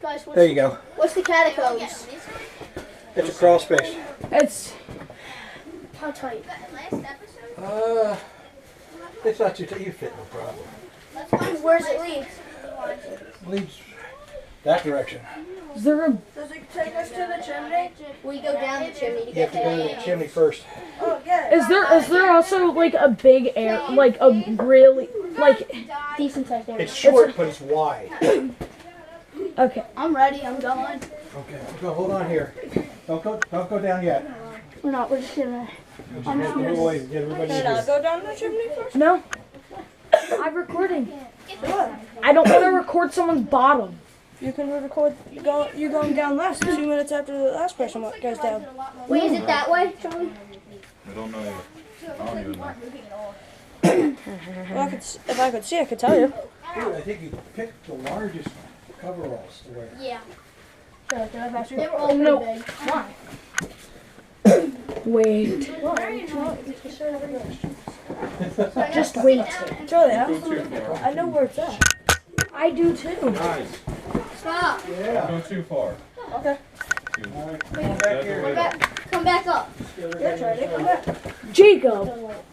Guys, There you go. What's the catacombs? It's a crawl space. It's How tight? It's not too tight. You fit no problem. Where's it lead? Leads that direction. is there a Does it take us to the chimney? We go down the chimney to You get have to go to the chimney first. Oh, yeah. is there also like a big air like a really like Decent sized area. It's short, but it's wide. okay. I'm ready. I'm going. Okay, go. Hold on here. Don't go down yet. We're not. We're just gonna. Just have to move away and get everybody in here. go down the chimney first? No. I'm recording. I don't want to record someone's bottom. You can record. You're going down last 2 minutes after the last person goes down. Wait, is it that way, Charlie? I don't know yet. I don't even know. Well, if I could see, I could tell you. Dude, I think you picked the largest coveralls to wear. Yeah. They were all no. big. Why? Wait. Just wait. Charlie, Go too far. I know where it's at. I do too. Nice. Stop. Yeah. Don't go too far. Okay. All right, come on back here. Come back up. Yeah, Charlie, come back. Jacob,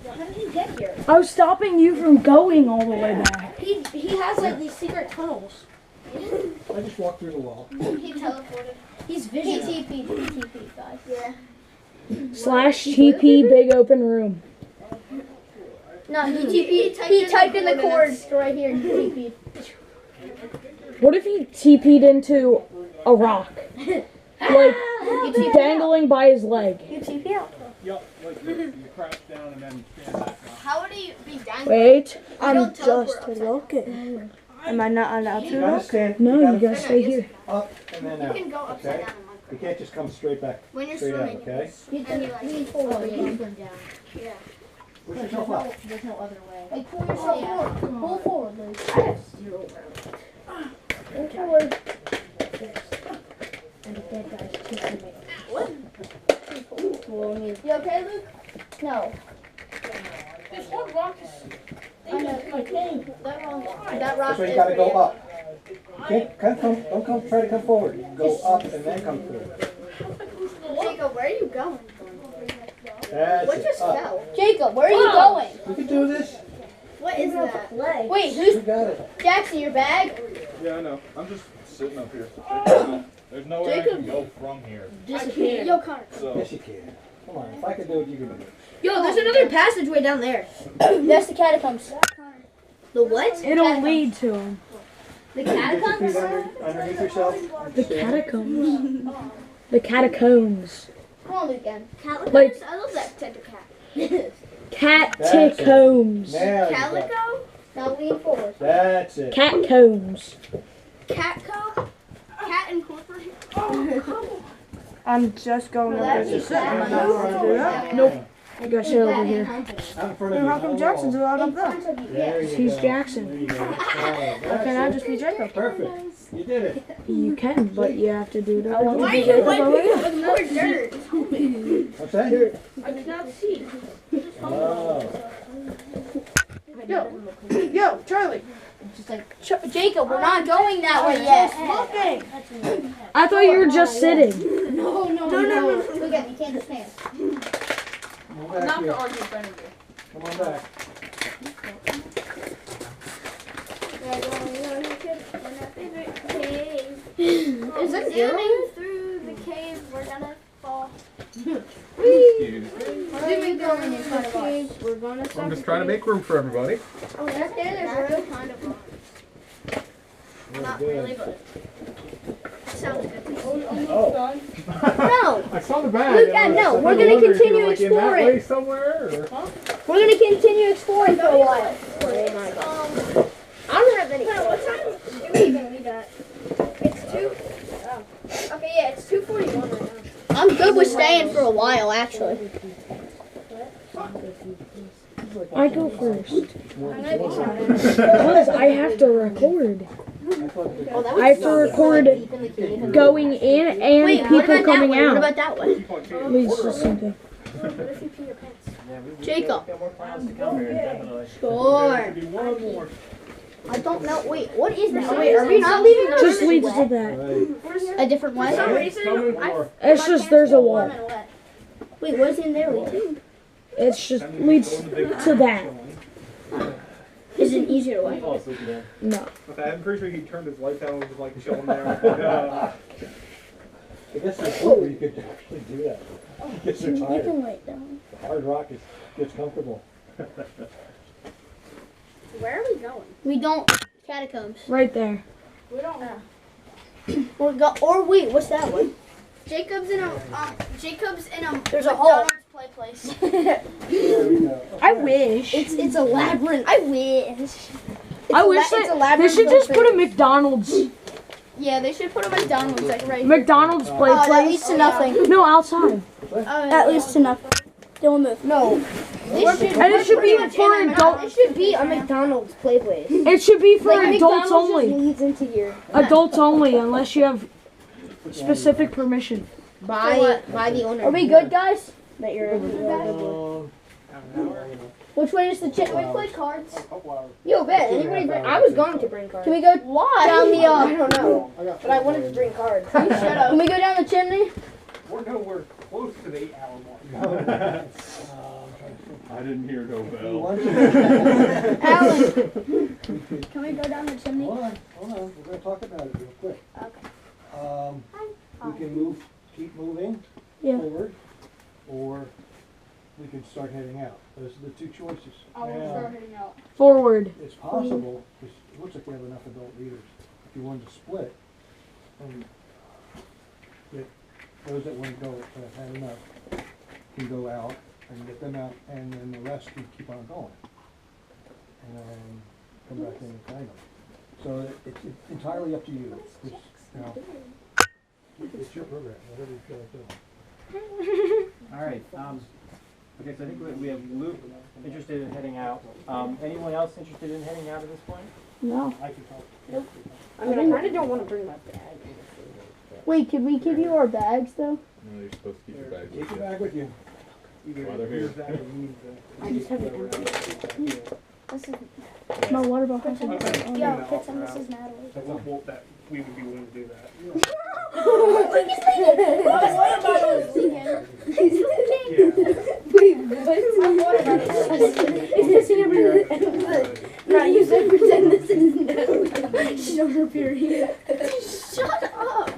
How did he get here? I was stopping you from going all the way back. He has like these secret tunnels. I just walked through the wall. He teleported. He's visual. PTP, guys. Yeah. /TP big open room. No, he typed in the coords right here. He TP'd. What if he TP'd into a rock? Like dangling by his leg. You TP out. Yup, like you crouch down and then stand back up. How would he be dangling? Wait. I'm don't just teleport looking. Am I not allowed You to gotta look? stand. No, you gotta stay here. Up and then out. You can go upside Okay. down in You can't just come straight back. When you're Straight out, swimming, okay? you can lean forward and go down. Yeah. Push yourself up. There's no other way. Like pull yourself forward. Pull forward, Luke. I have 0 rounds. Pull forward. And the dead guy's kicking me. What? You okay, Luke? No. This one rock is. I know. That rock That's why is you gotta go weird. up. You can't don't come, try to come forward. Go up and then come through. Jacob, where are you going? That's What it. just Up. fell? Jacob, where are you going? We can do this. What is that? Wait, We who's got it. Jackson? Your bag? Yeah, I know. I'm just sitting up here. There's nowhere I can go from here. Disappeared. Yo, Connor. So Yes, you can. Come on. If I can do it, you can do it. Yo, there's another passageway down there. That's the catacombs. The what? It'll lead to him. The Put your feet catacombs? underneath yourself. The catacombs. The catacombs. Come on, Lucan. Like- I love that type of cat. Catacombs. Now you got it. Calico? Now lean forward. That's it. Catcombs. Catco? Cat Incorporated? I'm just going up there to sit. Am I not allowed to do that? Nope. I gotta sit over here. Out in front of Then you. how come Jackson's allowed up there? There you He's go. Jackson. There you go. Why That's can't I it. just be Jacob? Perfect. You did it. You can, but you have to do it. I want to Why be are you Jacob over here. with more dirt? What's that? I cannot see. Oh. Yo, Charlie. Just like, Jacob, we're not going that way yet. Looking. I thought you were just sitting. No. Look at me, you can't stand. Come on back here. argue in front of you. Come on back. Is it zooming through the cave? We're gonna fall. excuse me. Zooming through in front of us. We're gonna I'm just trying to make room for everybody. Oh, that's there's room. Kind of. Very Not good. really, but it sounds good. Oh. No, I saw the bag. Luke, no, we're gonna continue exploring. In that way somewhere, or? We're gonna continue exploring for a while. I don't have any. What time are we gonna leave at? It's 2. Oh. Okay, yeah, it's 2:41 right now. I'm good with staying for a while, actually. I go first. I'm gonna be sorry. Because I have to record. Oh, that I have to record going in and Wait, what people about that coming way? What out. about that way? It's just something. What if you pee your pants? Jacob. There Sure. could be one more. I don't know. Wait, what is that? Wait, are we not leaving the Just room leads wet? to that. Right. A different way? Tell me more. It's just there's a wall. Wait, what's in there lead to? It's just leads to that. Is it an easier way? No. Okay, I'm pretty sure he turned his lights down and was like chilling there. I guess there's a point where you could actually do that. You get so You tired. can lay it down. The hard rock gets comfortable. Where are we going? We don't. Catacombs. Right there. We don't. Or wait, what's that one? Jacob's in a There's a hole. Play place. There we go. I wish. It's a labyrinth. I wish. I wish it's a that they labyrinth should just of put a food. McDonald's Yeah, they should put a McDonald's like right. McDonald's play That place. leads to nothing. No, outside. That leads to nothing. Don't move. No. And it should be for adults. It should be a McDonald's play place. It should be for adults only. Leads into your Adults only, unless you have specific permission. by the owner. Are we good, guys? That you're. Which way is the chick? We play cards. Yo, bet. Anybody bring? I was going to bring cards. Can we go down the? I don't know. But I wanted to bring cards. Shut up. Can we go down the chimney? We're nowhere close to the 8-hour mark. I didn't hear no bell. Alan. Can we go down the chimney? Hold on. We're going to talk about it real quick. Okay. We can keep moving forward, or we can start heading out. Those are the two choices. heading out. Forward. It's possible, because it looks like we have enough adult leaders. If you wanted to split, and get those that want to go, that have enough, can go out and get them out, and then the rest can keep on going. And come back in and find them. So it's entirely up to you. It's your program, whatever you feel like doing. All right. Okay, so I think we have Luke interested in heading out. Anyone else interested in heading out at this point? No. I can talk. I mean, I kind of don't want to bring my bag. Wait, could we give you our bags though? No, you're supposed to keep your bag Take with your you. bag with you. While they're here. I just have it empty. This is My water bottle. Yo, Fitz and Mrs. Natalie. That we would be willing to do that. No, you said pretend this is Natalie. She's on her period. Shut up.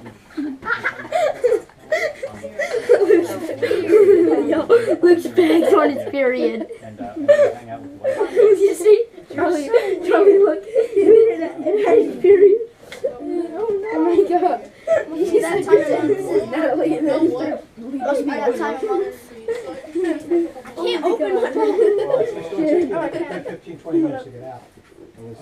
Yo, Luke's bag's on his period. And hang out with Blake. You see? Charlie, look. It has period. Oh my god. You see that time this is Natalie and then must be that time I can't open my Well, it's 15, 20 minutes to get out.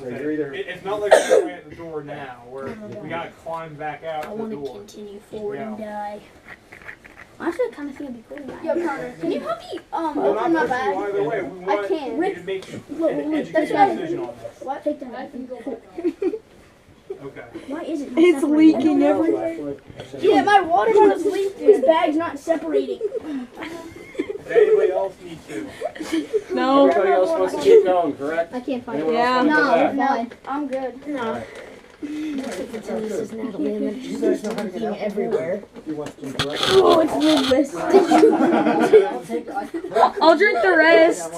So you're either It's not like we're at the door now, where we gotta climb back out I the want to door. continue forward and Yeah. die. Honestly, I kind of think it'd be cool. Yo, Connor, can you help me We're open not my pushing you bag? either way. We want can't. you to make an Look, educated that's what decision on this. What? Take that. Okay. Why is it? It's leaking everywhere. Yeah, my water bottle's leaking. This bag's not separating. Does anybody else need to? No. Everybody else wants to keep going, correct? I can't find Anyone it. else Yeah. want to go No, back? we're fine. I'm good. No. You guys know how to get out everywhere. If you want some directions. Oh, it's Midwest. I'll drink the rest.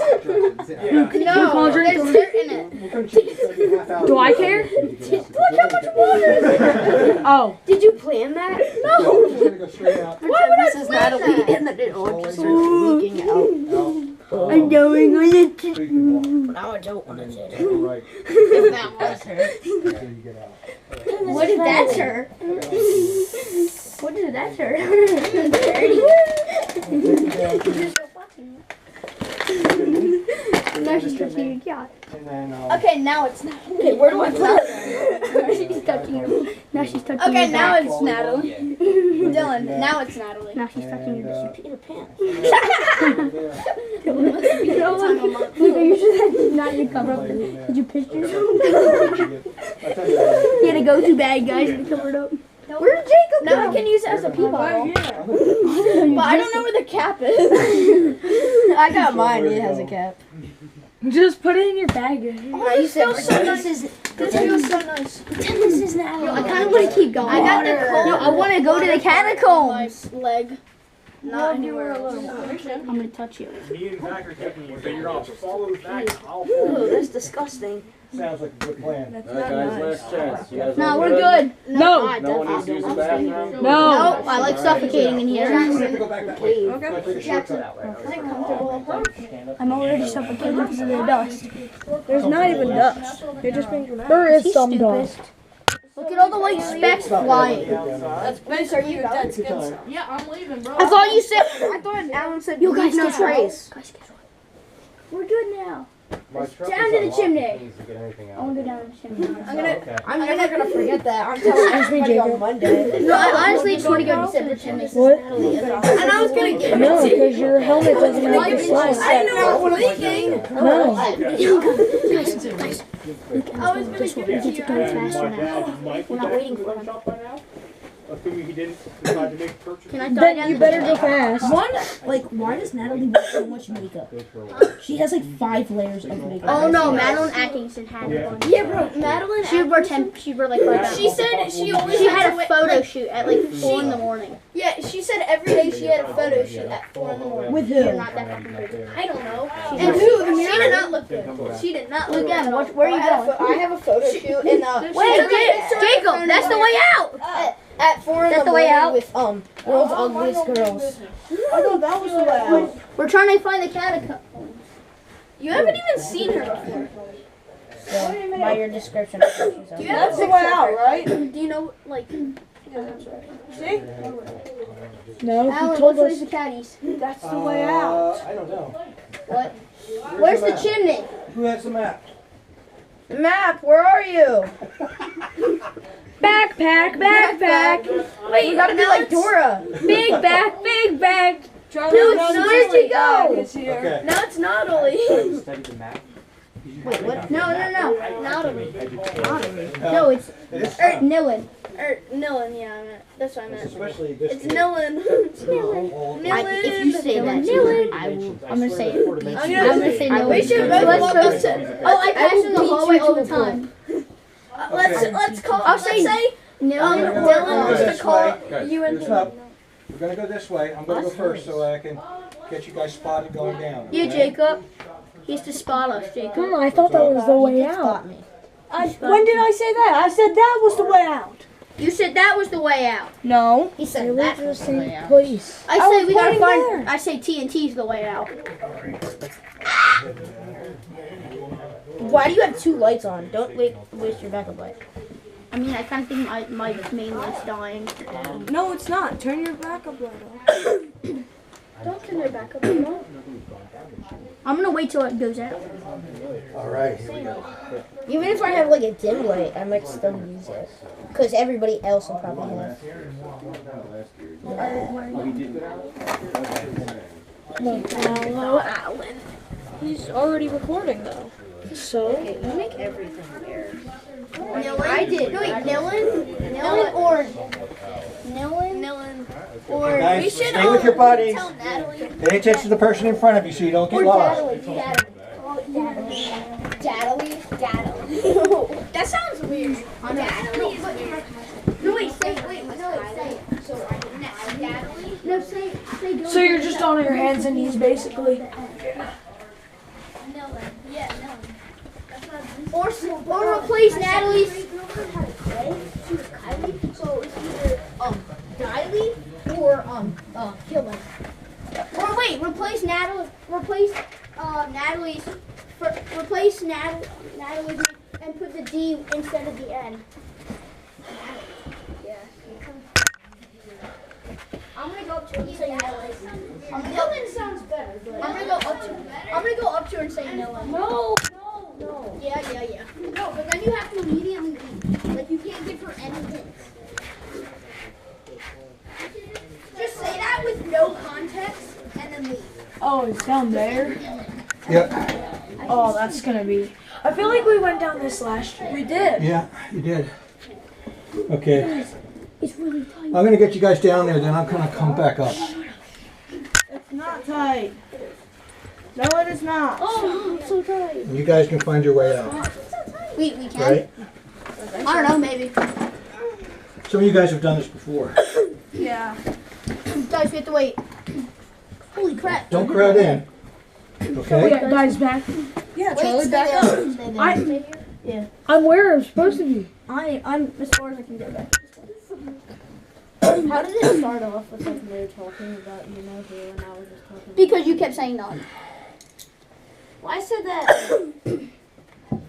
Yeah. No, I'll drink there's the dirt in it. We're going to take a half hour. Do I care? Look how much water is there. Oh. Did you plan that? No. We're just going to go straight out. Why would I plan that? And then it all just starts leaking out. I'm going with it. Now I don't want to do it. Right. That was her. Until you get out. What did that hurt? What did that hurt? Now she's touching your yacht. And then, Okay, now it's not. Okay, where do I put it? She's touching your. Now she's touching. Okay, now it's Natalie. Dylan, now it's Natalie. Now she's touching your. She peed her pants. You know what? Luke, are you sure that's not your cover up? Did you piss yourself? You had a go-to bag, guys, to cover it up. Where's Jacob? Now we can use it as a pee bottle. But I don't know where the cap is. I got mine. It has a cap. Just put it in your bag. Oh, this feels so nice. This feels so nice. Pretend this is Natalie. I kind of want to keep going. I got the cold. No, I want to go to the catacombs. My leg. Not anywhere else. I'm going to touch you. Me and Zach are taking you, so you're off. Follow Zach. I'll Ooh, follow. that's disgusting. Sounds like a good plan. That's Alright not guys, nice. last chance. You guys No, all we're good? good. No. No one needs to use the bathroom? No. No, I like suffocating in here. We have to go back that way. Okay. Take a shortcut. I'm already suffocating because of the dust. There's not even dust. You're just being dramatic. There is He's some stupid. dust. Look at all the white specks flying. That's basically your dead skin cell. Yeah, I'm leaving, bro. I thought you said. I thought Alan said you guys no trace. We're good now. My truck Down is to the unlocked. chimney. It needs to get anything out. I want to go down the chimney. Okay. I'm never gonna forget that. I'm telling everybody on Monday. No, I honestly just want to go to the chimney. What? And I was gonna get No, because your helmet doesn't make you slide. I know what I'm thinking. No. I was gonna give it to you. My dad, Mike, We're not waiting for him. shop by now. Assuming he didn't decide to make a purchase. Can I die Then down you the better chimney? go fast. Why does Natalie wear so much makeup? She has like 5 layers of makeup. Oh no, Madeline Atkinson had one. Yeah, bro, Madeline. She wore 10. She wore like 5 She said she only She had to a wear- photo like, shoot at like 4 in the morning. Yeah, she said every day she had a photo shoot at 4 in the morning. With You're who? not that fucking crazy. I don't know. And And who? she did not look good. She did not look Look good. at him. Where are you going? I have a photo shoot in Wait, Jacob, that's the way out. at 4 in That's the the way morning out? with World's Ugliest Girls. I thought that was the way out. We're trying to find the catacomb. You haven't even seen her before. So, by your description, I think she's okay. That's the way out, right? Do you know, like, See? No, Alan, he told which way's us. the caddies? That's the way out. I don't know. What? Where's the chimney? Who has the map? Map, where are you? Backpack, backpack. Wait, you gotta be like Dora. Big bag, big bag. Charlie, Dude, no, where'd you go? Is here. Okay. No, it's not Ollie. Study the map. Wait, what? No, not Natalie. No, No, it's it's Nilin. Nilin, yeah, I meant. That's what I meant. especially this. It's Nilin. If you say that, Nilin, I'm gonna say it. I'm I'm gonna say Nilin. We should both walk up to. Oh, I pass in the hallway all the time. Let's call. I'll say Nilin. Dylan wants to This call way. you and. Listen up. We're gonna go this way. I'm gonna go first so I can get you guys spotted going down. You, okay? Jacob. He's to spot us, Jacob. I thought that was the way out. Spot me. When did I say that? I said that was the way out. You said that was the way out. No. He They said live that in the was the same way out. place. I I say was we gotta pointing find. there. I say TNT's the way out. Why do you have 2 lights on? Don't waste your backup light. I mean, I kind of think my main light's dying. No, it's not. Turn your backup light on. Don't turn your back up. I'm gonna wait till it goes out. All right, here we go. Even if I have like a dim light, I might still use it. Because everybody else will probably have. Hello, Alan. He's already recording though. So, You make everything weird. I did. No, wait, Nilin or Nilin. or Guys, We should stay with your buddies. tell Natalie. Pay attention to the person in front of you so you don't get lost. Daddly. That sounds weird. Natalie is weird. No, wait, say it. So, Daddly? No, say go. so you're just on your hands and knees basically. Nilin. Yeah, Nilin. Or replace Natalie's. So it's either Diley or Killing. Or wait, replace Natalie. Natalie's. Replace Natalie's and put the D instead of the N. Yeah. I'm gonna go up to her and say Nilin. Nilin sounds better, but I'm gonna go up to her and say Nilin. no. Yeah. No, but then you have to immediately leave. Like you can't give her any hints. Just say that with no context and then leave. Oh, it's down there. Yep. Oh, that's gonna be. I feel like we went down this last year. We did. Yeah, you did. Okay. It's really tight. I'm gonna get you guys down there, then I'm gonna come back up. It's not tight. No, it is not. Oh, I'm so tired. And you guys can find your way out, We can. right? I don't know, maybe. Some of you guys have done this before. Yeah. Guys, we have to wait. Holy crap. Don't crowd in, We okay? got guys back. Yeah, Wait, Charlie, stay back there. up. Stay there. Stay here. I'm where I'm supposed to be. I'm as far as I can get back. How did it start off with like we were talking about, you know, who and I was just talking because you kept saying none. Well, I said that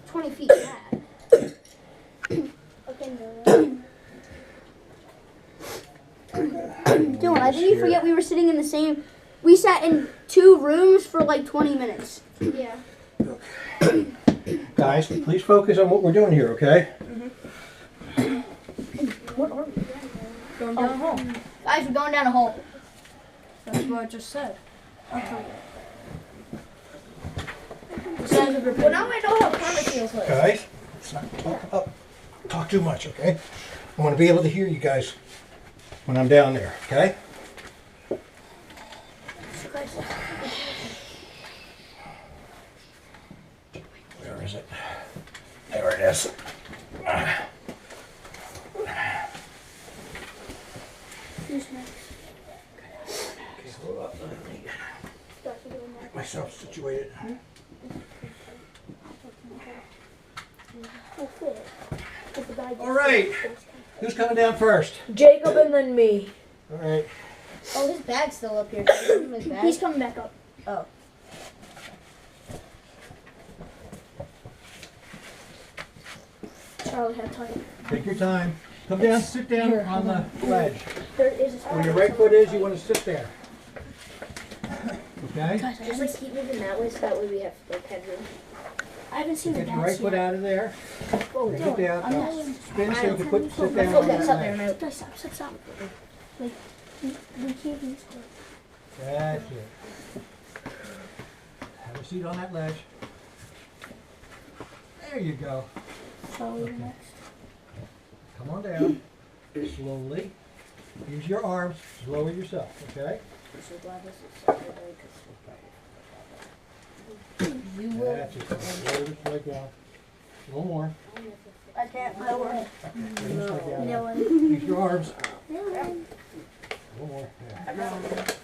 20 feet back. Okay, no. Dylan, I didn't you forget we were sitting in the same. We sat in 2 rooms for like 20 minutes. Yeah. Guys, please focus on what we're doing here, okay? What are we? Going down a hole. Guys, we're going down a hole. That's what I just said. I'll tell you. Well, now I know how Connor feels like. Guys, let's not talk too much, okay? I want to be able to hear you guys when I'm down there, okay? Where is it? There it is. Okay, hold up. Let me get myself situated. All right. Who's coming down first? Jacob and then me. All right. Oh, his bag's still up here. Can you give him his bag? He's coming back up. Oh. Charlie had time. Take your time. Come down, sit down on the ledge. There is a Where your right foot is, you want to sit there. Okay? Just like keep moving that way so that way we have like headroom. I haven't seen the Get your right bats foot yet. out of there. Oh, Get down. I'm not. Spin so you can sit My down foot on got that stuck there ledge. now. Stop. Like, we can't be scared. That's it. Have a seat on that ledge. There you go. Charlie, Okay. next. Come on down. Slowly. Use your arms. Lower yourself, okay? I'm so glad this is Saturday because you will. That's it. Lower this leg down. A little more. I can't lower it. Bring this leg down. No. Use your arms. A little more. There. You got it?